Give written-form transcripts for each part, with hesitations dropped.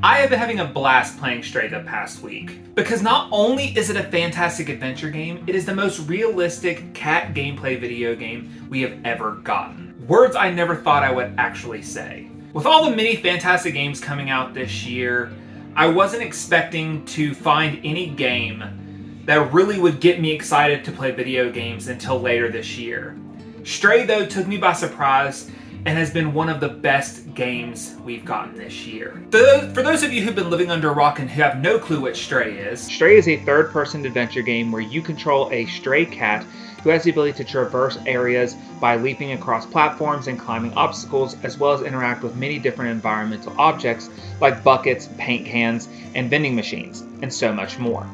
I have been having a blast playing Stray the past week, because not only is it a fantastic adventure game, it is the most realistic cat gameplay video game we have ever gotten. Words I never thought I would actually say. With all the many fantastic games coming out this year, I wasn't expecting to find any game that really would get me excited to play video games until later this year. Stray, though, took me by surprise and has been one of the best games we've gotten this year. For those of you who've been living under a rock and who have no clue what Stray is a third-person adventure game where you control a stray cat who has the ability to traverse areas by leaping across platforms and climbing obstacles, as well as interact with many different environmental objects like buckets, paint cans, and vending machines, and so much more.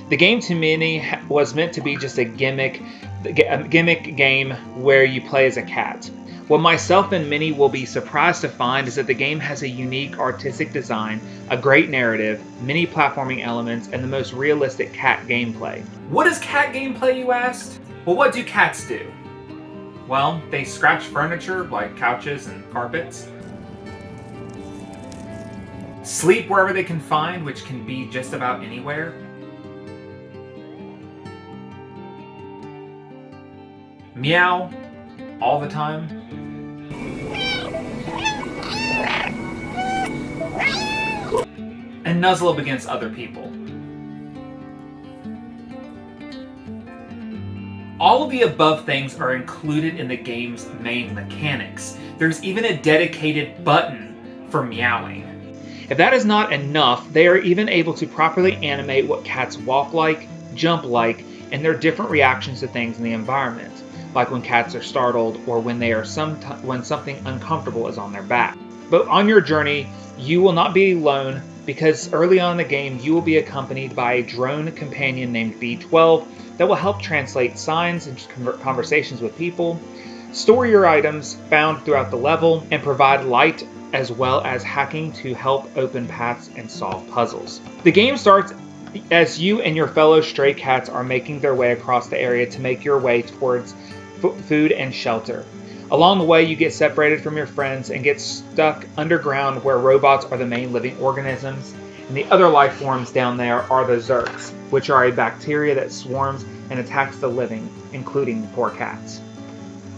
The game to many was meant to be just a gimmick game where you play as a cat. What myself and many will be surprised to find is that the game has a unique artistic design, a great narrative, many platforming elements, and the most realistic cat gameplay. What is cat gameplay, you asked? Well, what do cats do? Well, they scratch furniture like couches and carpets, sleep wherever they can find, which can be just about anywhere, meow all the time, and nuzzle up against other people. All of the above things are included in the game's main mechanics. There's even a dedicated button for meowing. If that is not enough, they are even able to properly animate what cats walk like, jump like, and their different reactions to things in the environment, like when cats are startled or when when something uncomfortable is on their back. But on your journey, you will not be alone, because early on in the game you will be accompanied by a drone companion named BlueTwelve that will help translate signs and conversations with people, store your items found throughout the level, and provide light as well as hacking to help open paths and solve puzzles. The game starts as you and your fellow stray cats are making their way across the area to make your way towards food and shelter. Along the way, you get separated from your friends and get stuck underground where robots are the main living organisms, and the other life forms down there are the Zurks, which are a bacteria that swarms and attacks the living, including poor cats.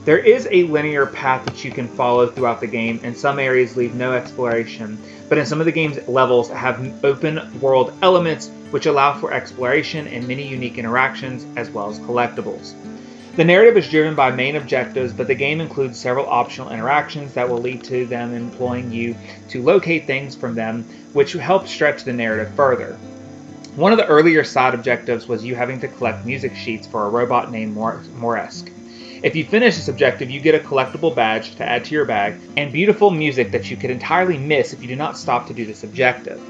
There is a linear path that you can follow throughout the game, and some areas leave no exploration, but in some of the game's levels have open world elements which allow for exploration and many unique interactions as well as collectibles. The narrative is driven by main objectives, but the game includes several optional interactions that will lead to them employing you to locate things from them, which help stretch the narrative further. One of the earlier side objectives was you having to collect music sheets for a robot named Moresk. If you finish this objective, you get a collectible badge to add to your bag, and beautiful music that you could entirely miss if you do not stop to do this objective.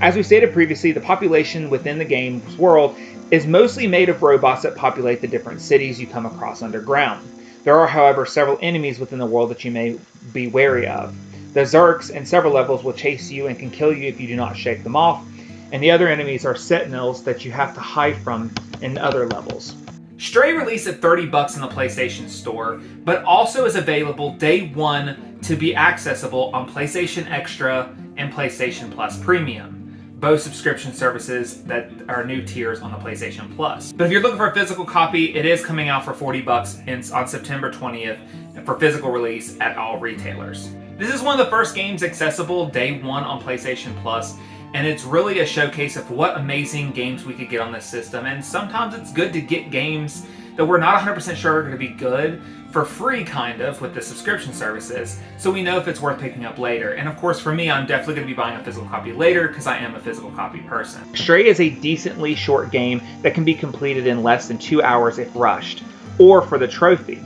As we stated previously, the population within the game's world is mostly made of robots that populate the different cities you come across underground. There are, however, several enemies within the world that you may be wary of. The Zurks in several levels will chase you and can kill you if you do not shake them off, and the other enemies are sentinels that you have to hide from in other levels. Stray released at $30 in the PlayStation Store, but also is available day one to be accessible on PlayStation Extra and PlayStation Plus Premium, both subscription services that are new tiers on the PlayStation Plus. But if you're looking for a physical copy, it is coming out for $40 on September 20th for physical release at all retailers. This is one of the first games accessible day one on PlayStation Plus, and it's really a showcase of what amazing games we could get on this system. And sometimes it's good to get games that we're not 100% sure are going to be good for free, kind of, with the subscription services, so we know if it's worth picking up later. And of course, for me, I'm definitely going to be buying a physical copy later because I am a physical copy person. Stray is a decently short game that can be completed in less than 2 hours if rushed, or for the trophy.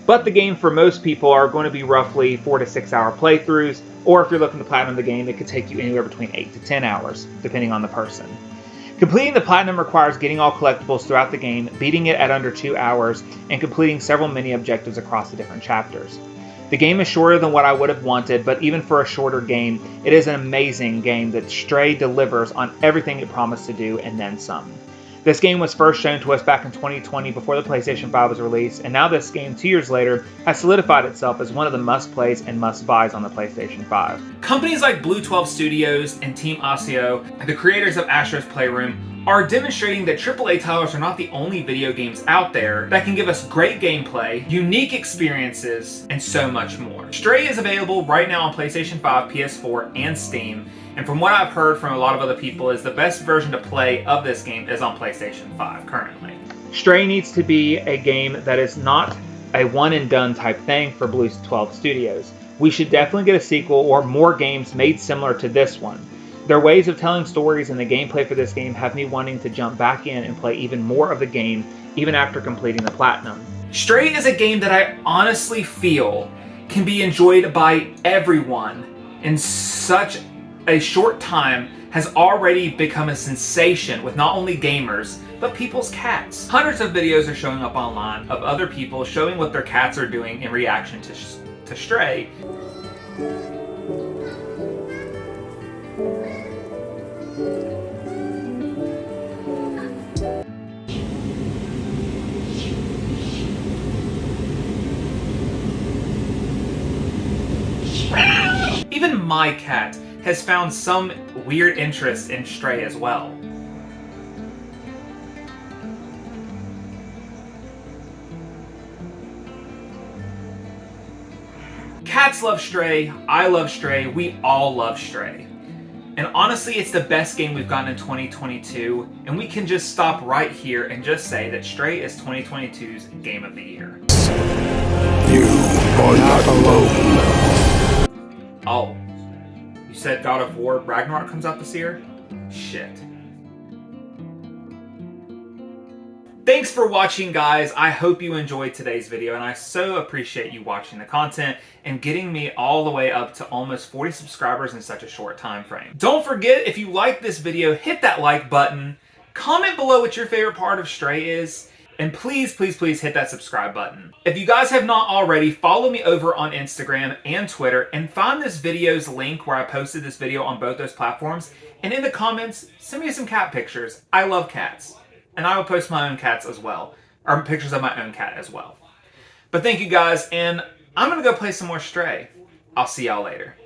But the game for most people are going to be roughly 4 to 6 hour playthroughs, or if you're looking to platinum the game, it could take you anywhere between 8 to 10 hours, depending on the person. Completing the platinum requires getting all collectibles throughout the game, beating it at under 2 hours, and completing several mini objectives across the different chapters. The game is shorter than what I would have wanted, but even for a shorter game, it is an amazing game that Stray delivers on everything it promised to do and then some. This game was first shown to us back in 2020 before the PlayStation 5 was released, and now this game, 2 years later, has solidified itself as one of the must-plays and must-buys on the PlayStation 5. Companies like BlueTwelve Studios and Team Osseo, the creators of Astro's Playroom, are demonstrating that AAA titles are not the only video games out there that can give us great gameplay, unique experiences, and so much more. Stray is available right now on PlayStation 5, PS4, and Steam, and from what I've heard from a lot of other people is the best version to play of this game is on PlayStation 5 currently. Stray needs to be a game that is not a one and done type thing for BlueTwelve Studios. We should definitely get a sequel or more games made similar to this one. Their ways of telling stories and the gameplay for this game have me wanting to jump back in and play even more of the game, even after completing the platinum. Stray is a game that I honestly feel can be enjoyed by everyone in such a short time, has already become a sensation with not only gamers, but people's cats. Hundreds of videos are showing up online of other people showing what their cats are doing in reaction to Stray. Even my cat has found some weird interest in Stray as well. Cats love Stray, I love Stray, we all love Stray. And honestly, it's the best game we've gotten in 2022, and we can just stop right here and just say that Stray is 2022's Game of the Year. You are not alone. Oh. You said God of War Ragnarok comes out this year? Shit. Thanks for watching, guys. I hope you enjoyed today's video, and I so appreciate you watching the content and getting me all the way up to almost 40 subscribers in such a short time frame. Don't forget, if you like this video, hit that like button, comment below what your favorite part of Stray is, and please, please, please hit that subscribe button. If you guys have not already, follow me over on Instagram and Twitter and find this video's link where I posted this video on both those platforms. And in the comments, send me some cat pictures. I love cats. And I will post my own cats as well. Or pictures of my own cat as well. But thank you guys, and I'm going to go play some more Stray. I'll see y'all later.